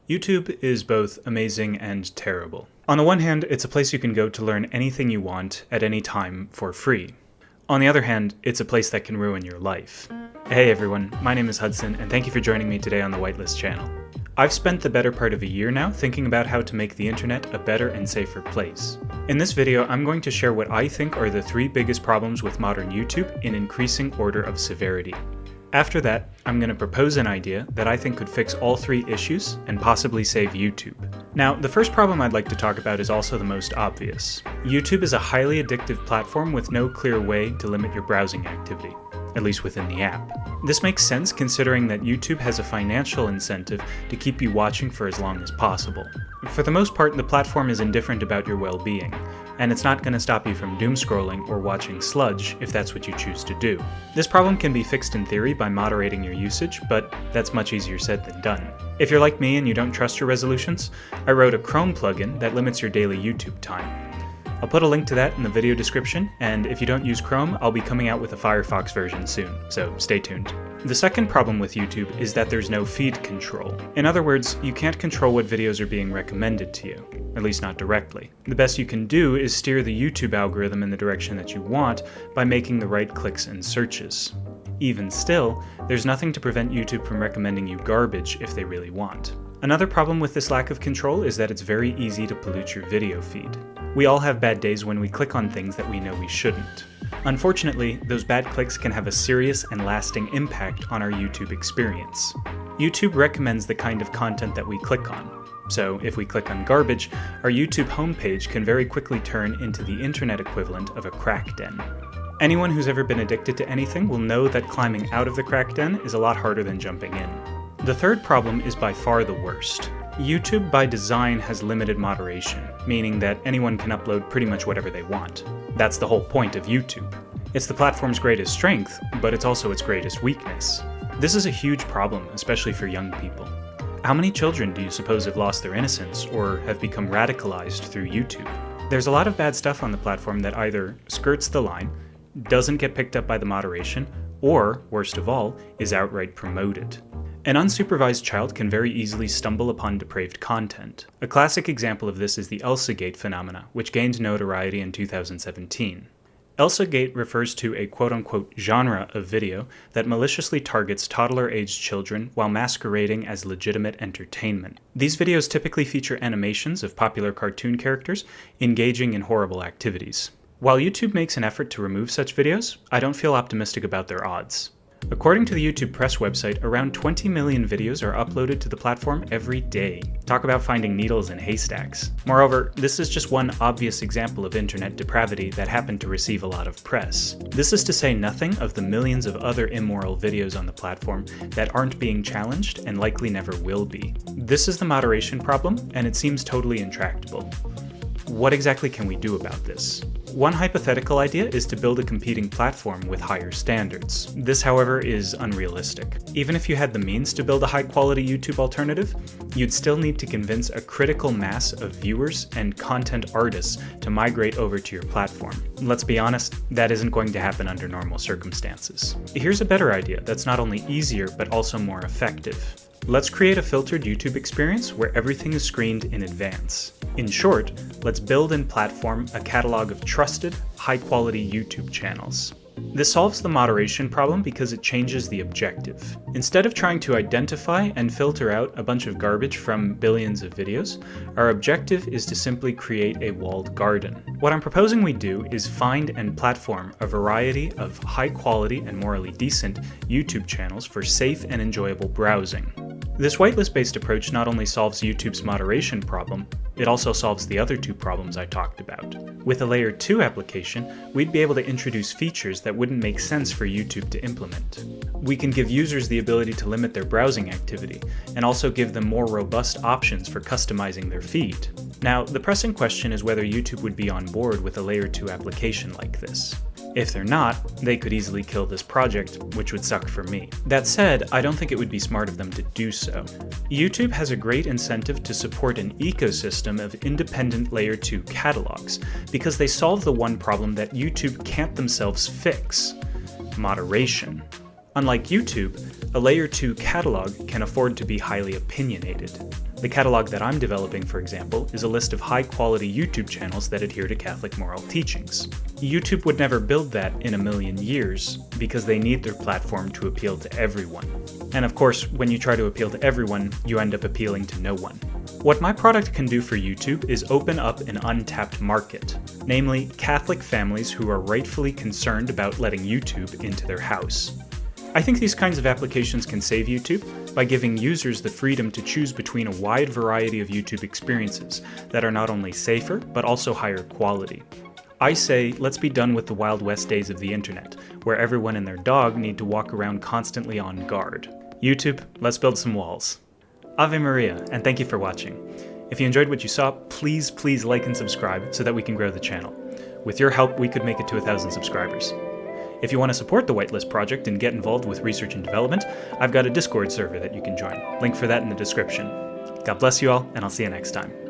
YouTube is both amazing and terrible. On the one hand, it's a place you can go to learn anything you want at any time for free. On the other hand, it's a place that can ruin your life. Hey everyone, my name is Hudson, and thank you for joining me today on the Whitelist channel. I've spent the better part of a year now thinking about how to make the internet a better and safer place. In this video, I'm going to share what I think are the 3 biggest problems with modern YouTube in increasing order of severity. After that, I'm going to propose an idea that I think could fix all 3 issues and possibly save YouTube. Now, the first problem I'd like to talk about is also the most obvious. YouTube is a highly addictive platform with no clear way to limit your browsing activity, at least within the app. This makes sense considering that YouTube has a financial incentive to keep you watching for as long as possible. For the most part, the platform is indifferent about your well-being, and it's not going to stop you from doom scrolling or watching sludge if that's what you choose to do. This problem can be fixed in theory by moderating your usage, but that's much easier said than done. If you're like me and you don't trust your resolutions, I wrote a Chrome plugin that limits your daily YouTube time. I'll put a link to that in the video description, and if you don't use Chrome, I'll be coming out with a Firefox version soon, so stay tuned. The second problem with YouTube is that there's no feed control. In other words, you can't control what videos are being recommended to you, at least not directly. The best you can do is steer the YouTube algorithm in the direction that you want by making the right clicks and searches. Even still, there's nothing to prevent YouTube from recommending you garbage if they really want. Another problem with this lack of control is that it's very easy to pollute your video feed. We all have bad days when we click on things that we know we shouldn't. Unfortunately, those bad clicks can have a serious and lasting impact on our YouTube experience. YouTube recommends the kind of content that we click on. So if we click on garbage, our YouTube homepage can very quickly turn into the internet equivalent of a crack den. Anyone who's ever been addicted to anything will know that climbing out of the crack den is a lot harder than jumping in. The third problem is by far the worst. YouTube by design has limited moderation, meaning that anyone can upload pretty much whatever they want. That's the whole point of YouTube. It's the platform's greatest strength, but it's also its greatest weakness. This is a huge problem, especially for young people. How many children do you suppose have lost their innocence or have become radicalized through YouTube? There's a lot of bad stuff on the platform that either skirts the line, doesn't get picked up by the moderation, or, worst of all, is outright promoted. An unsupervised child can very easily stumble upon depraved content. A classic example of this is the ElsaGate phenomena, which gained notoriety in 2017. ElsaGate refers to a quote-unquote genre of video that maliciously targets toddler-aged children while masquerading as legitimate entertainment. These videos typically feature animations of popular cartoon characters engaging in horrible activities. While YouTube makes an effort to remove such videos, I don't feel optimistic about their odds. According to the YouTube Press website, around 20 million videos are uploaded to the platform every day. Talk about finding needles in haystacks. Moreover, this is just one obvious example of internet depravity that happened to receive a lot of press. This is to say nothing of the millions of other immoral videos on the platform that aren't being challenged and likely never will be. This is the moderation problem, and it seems totally intractable. What exactly can we do about this? One hypothetical idea is to build a competing platform with higher standards. This, however, is unrealistic. Even if you had the means to build a high-quality YouTube alternative, you'd still need to convince a critical mass of viewers and content artists to migrate over to your platform. Let's be honest, that isn't going to happen under normal circumstances. Here's a better idea that's not only easier but also more effective. Let's create a filtered YouTube experience where everything is screened in advance. In short, let's build and platform a catalog of trusted, high-quality YouTube channels. This solves the moderation problem because it changes the objective. Instead of trying to identify and filter out a bunch of garbage from billions of videos, our objective is to simply create a walled garden. What I'm proposing we do is find and platform a variety of high-quality and morally decent YouTube channels for safe and enjoyable browsing. This whitelist-based approach not only solves YouTube's moderation problem, it also solves the other 2 problems I talked about. With a Layer 2 application, we'd be able to introduce features that wouldn't make sense for YouTube to implement. We can give users the ability to limit their browsing activity, and also give them more robust options for customizing their feed. Now, the pressing question is whether YouTube would be on board with a Layer 2 application like this. If they're not, they could easily kill this project, which would suck for me. That said, I don't think it would be smart of them to do so. YouTube has a great incentive to support an ecosystem of independent Layer 2 catalogs, because they solve the one problem that YouTube can't themselves fix: moderation. Unlike YouTube, a Layer 2 catalog can afford to be highly opinionated. The catalog that I'm developing, for example, is a list of high-quality YouTube channels that adhere to Catholic moral teachings. YouTube would never build that in a million years, because they need their platform to appeal to everyone. And of course, when you try to appeal to everyone, you end up appealing to no one. What my product can do for YouTube is open up an untapped market, namely Catholic families who are rightfully concerned about letting YouTube into their house. I think these kinds of applications can save YouTube by giving users the freedom to choose between a wide variety of YouTube experiences that are not only safer, but also higher quality. I say, let's be done with the Wild West days of the internet, where everyone and their dog need to walk around constantly on guard. YouTube, let's build some walls. Ave Maria, and thank you for watching. If you enjoyed what you saw, please like and subscribe so that we can grow the channel. With your help, we could make it to 1,000 subscribers. If you want to support the Whitelist project and get involved with research and development, I've got a Discord server that you can join. Link for that in the description. God bless you all, and I'll see you next time.